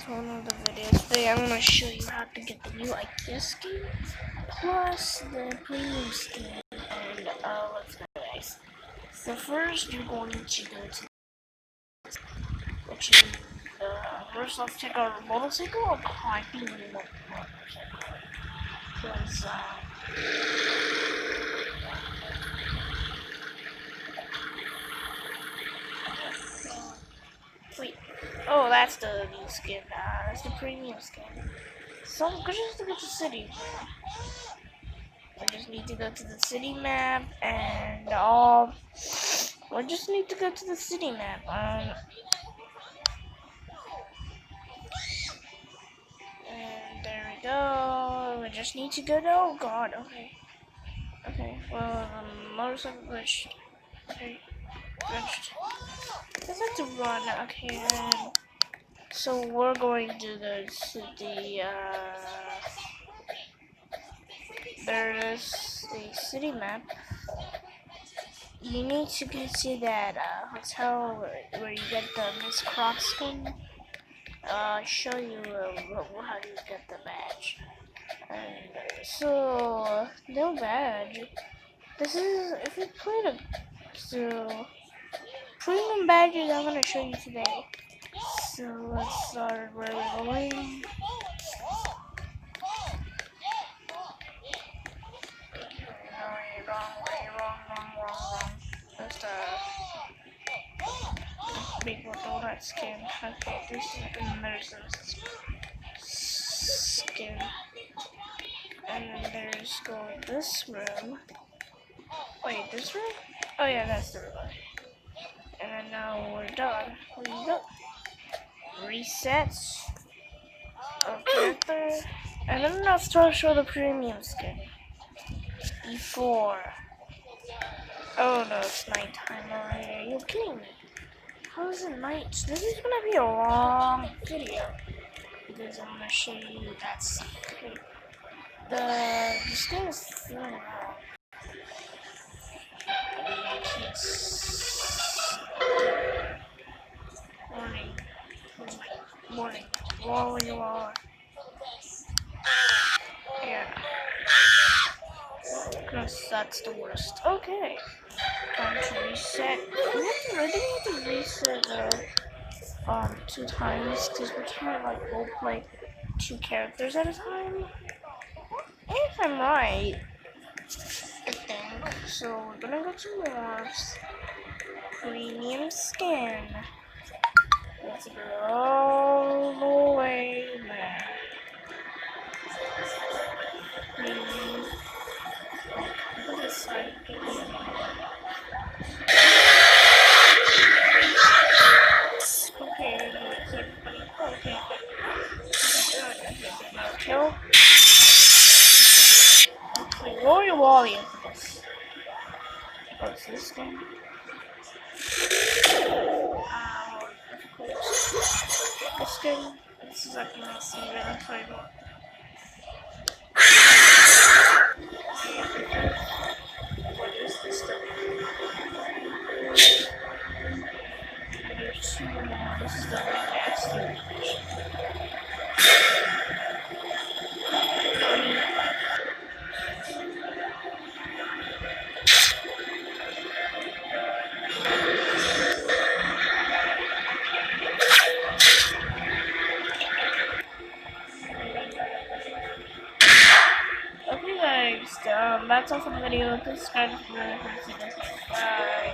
to another video. Today I'm gonna show you how to get the new IKEA skin plus the premium skin. And let's go, guys. So first you're going to go to first let's take our motorcycle. I think we want motorcycle because wait. Oh, that's the new skin. That's the premium skin. So I'm just to go to city. I just need to go to the city map and I just need to go to the city map. And there we go. We just need to go to, oh god, okay. Okay, well, motorcycle glitched. Okay, glitched. Let's have to run, okay, so we're going to go to the, there is the city map. You need to go to that hotel where you get the Miss Croc skin. I'll show you how you get the badge. And so, no badge. This is, if you play the, so, premium badges I'm gonna show you today. So, let's start where we're going. Wrong. Let's big with that skin. Okay, this is, and there's this skin. And then there's going this room. Wait, this room? Oh yeah, that's the room. And then now we're done. There you go. Resets. Character. And then now start show the premium skin. Before. Oh no, it's nighttime already. Are you kidding me? How is it night? This is gonna be a long video. Because I'm gonna show you that secret. The skin is thin out. Morning. Where you are. Yeah. Because that's the worst. Okay. Time to reset. I think we have to reset 2 times because we can't like role play 2 characters at a time. If I'm right, I think. So we're gonna go to Morphs. Premium skin. Let's go all the way there. Put this side. Okay, okay. Kill. Okay, roll your wally into this. What's this thing? This thing. This is like a see really playable. What is this thing? There's 2 more. This is the remastered edition. Okay guys, that's all for the video. Please subscribe if you want to see this. Bye.